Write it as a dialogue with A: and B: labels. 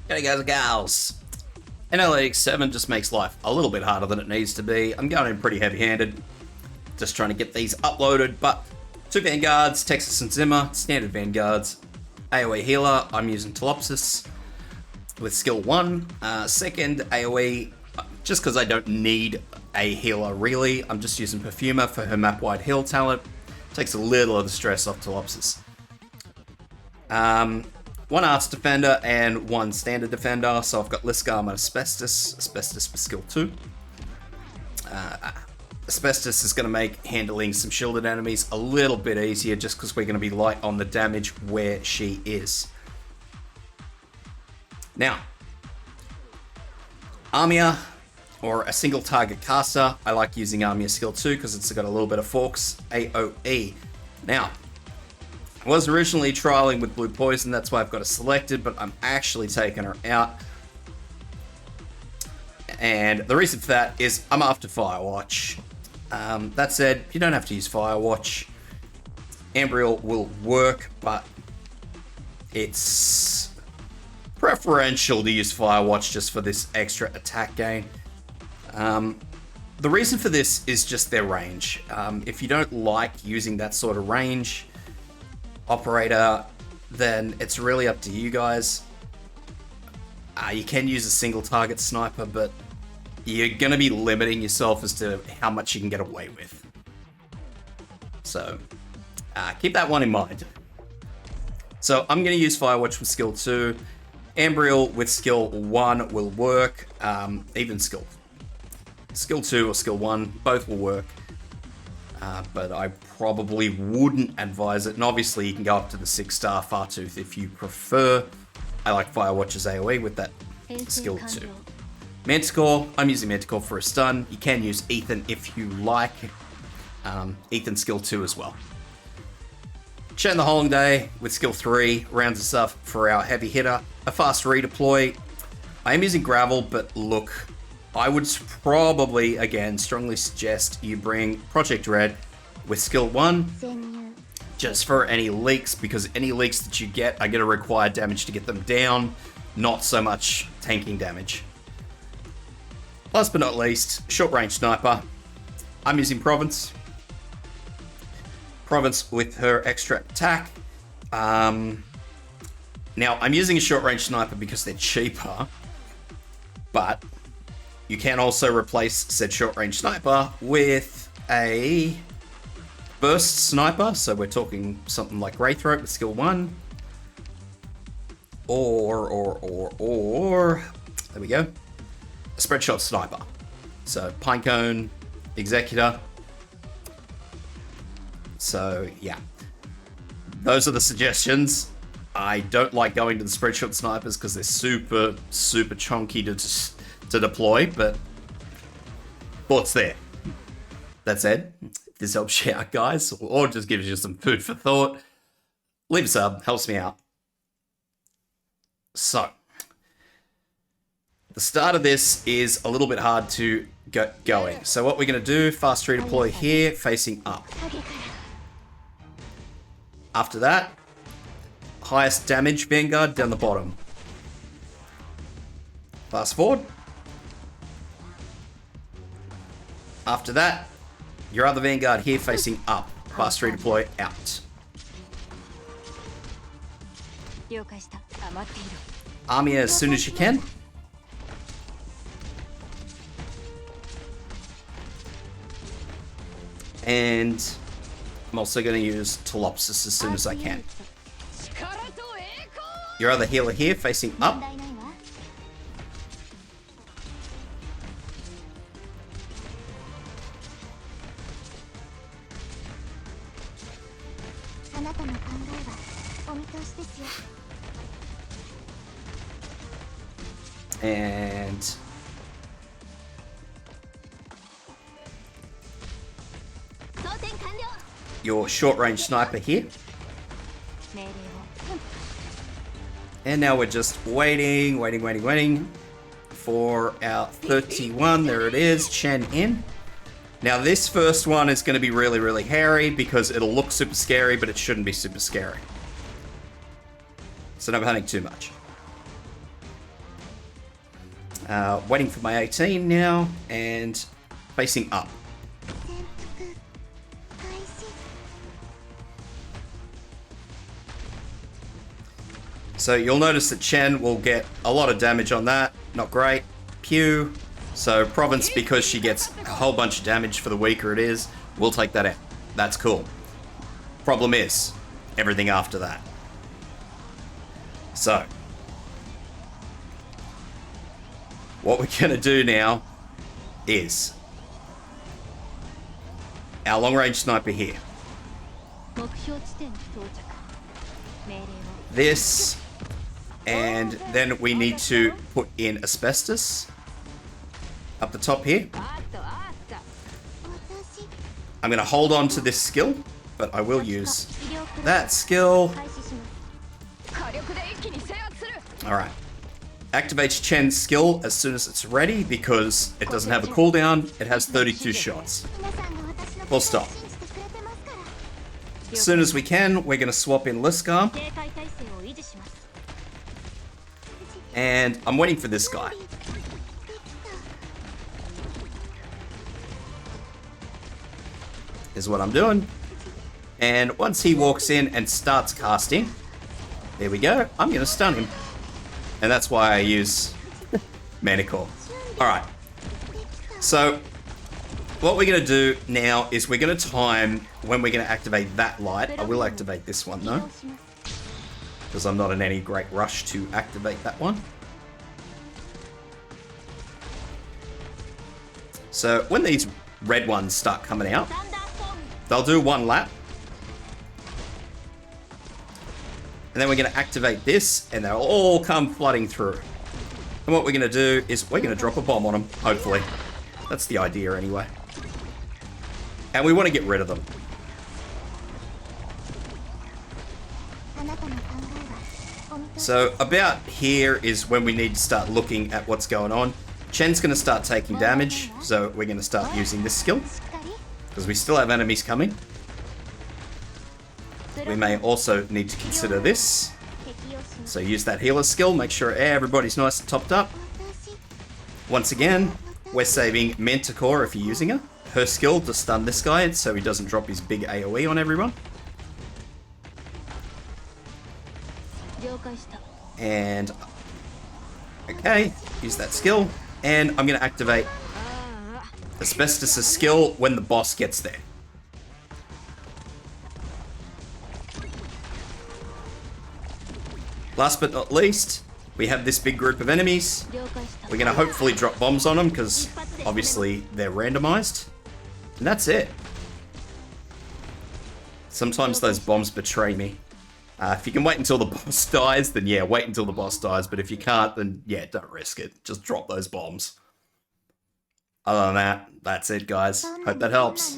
A: G'day guys and gals. NL-EX-7 just makes life a little bit harder than it needs to be. I'm going in pretty heavy-handed, just trying to get these uploaded, but 2 Vanguards, Texas and Zimmer, standard Vanguards. AoE healer, I'm using Telopsis with skill 1. Second AoE, just because I don't need a healer really, I'm just using Perfumer for her map-wide heal talent. Takes a little of the stress off Telopsis. 1 Arts Defender and 1 Standard Defender, so I've got Liskarm and Asbestos for skill 2. Asbestos is going to make handling some shielded enemies a little bit easier just because we're going to be light on the damage where she is. Now, Armia, or a single target caster, I like using Armia skill 2 because it's got a little bit of Forks AoE. Now, I was originally trialing with Blue Poison, that's why I've got it selected, but I'm actually taking her out. And the reason for that is I'm after Firewatch. That said, you don't have to use Firewatch. Ambriel will work, but it's preferential to use Firewatch just for this extra attack gain. The reason for this is just their range. If you don't like using that sort of range, Operator, then it's really up to you guys. You can use a single target sniper, but you're going to be limiting yourself as to how much you can get away with. So, keep that one in mind. So, I'm going to use Firewatch with skill 2. Ambriel with skill 1 will work. Even skill 2 or skill 1, both will work. But I probably wouldn't advise it. And obviously you can go up to the 6-star Fartooth if you prefer. I like Firewatch's AoE with that skill 2. Manticore, I'm using Manticore for a stun. You can use Ethan if you like. Ethan skill 2 as well. Chen the Holiday with skill 3 rounds us up for our heavy hitter. A fast redeploy. I am using Gravel, but look, I would probably, again, strongly suggest you bring Project Red with skill 1 just for any leaks, because any leaks that you get are going to require damage to get them down, not so much tanking damage. Last but not least, short range sniper. I'm using Province. Province with her extra attack. Now, I'm using a short range sniper because they're cheaper, but you can also replace said short range sniper with a burst sniper. So we're talking something like Wraithrope with skill 1. Or, there we go. A spread shot sniper. So Pinecone, Executor. So yeah, those are the suggestions. I don't like going to the spread shot snipers because they're super chunky to deploy, but thoughts there. That said, if this helps you out, guys, or just gives you some food for thought, leave a sub, helps me out. So, the start of this is a little bit hard to get going. So what we're going to do, fast redeploy here, facing up. After that, highest damage Vanguard down the bottom. Fast forward. After that, your other Vanguard here facing up. Fast redeploy out. Army as soon as you can. And I'm also going to use Telopsis as soon as I can. Your other healer here facing up. And your short range sniper here. And now we're just waiting for our 31. There it is, Chen in. Now this first one is going to be really hairy because it'll look super scary, but it shouldn't be super scary. So don't panic too much. Waiting for my 18 now, and facing up. So you'll notice that Chen will get a lot of damage on that. Not great. Pew. So Province, because she gets a whole bunch of damage for the weaker it is, we'll take that out. That's cool. Problem is, everything after that. So, what we're going to do now is our long-range sniper here. This, and then we need to put in Asbestos up the top here. I'm going to hold on to this skill, but I will use that skill. Alright. Activates Chen's skill as soon as it's ready because it doesn't have a cooldown. It has 32 shots. Full stop. As soon as we can, we're going to swap in Liskar. And I'm waiting for this guy. Is what I'm doing. And once he walks in and starts casting, there we go, I'm going to stun him. And that's why I use Manicore. Alright. So, what we're going to do now is we're going to time when we're going to activate that light. I will activate this one though, because I'm not in any great rush to activate that one. So, when these red ones start coming out, they'll do one lap. And then we're going to activate this, and they'll all come flooding through. And what we're going to do is we're going to drop a bomb on them, hopefully. That's the idea anyway. And we want to get rid of them. So about here is when we need to start looking at what's going on. Chen's going to start taking damage, so we're going to start using this skill, because we still have enemies coming. We may also need to consider this. So use that healer skill, make sure everybody's nice and topped up. Once again, we're saving Manticore if you're using her. Her skill to stun this guy so he doesn't drop his big AoE on everyone. And, okay, use that skill. And I'm going to activate Asbestos' skill when the boss gets there. Last but not least, we have this big group of enemies. We're going to hopefully drop bombs on them because obviously they're randomized. And that's it. Sometimes those bombs betray me. If you can wait until the boss dies, then yeah, wait until the boss dies. But if you can't, then yeah, don't risk it. Just drop those bombs. Other than that, that's it, guys. Hope that helps.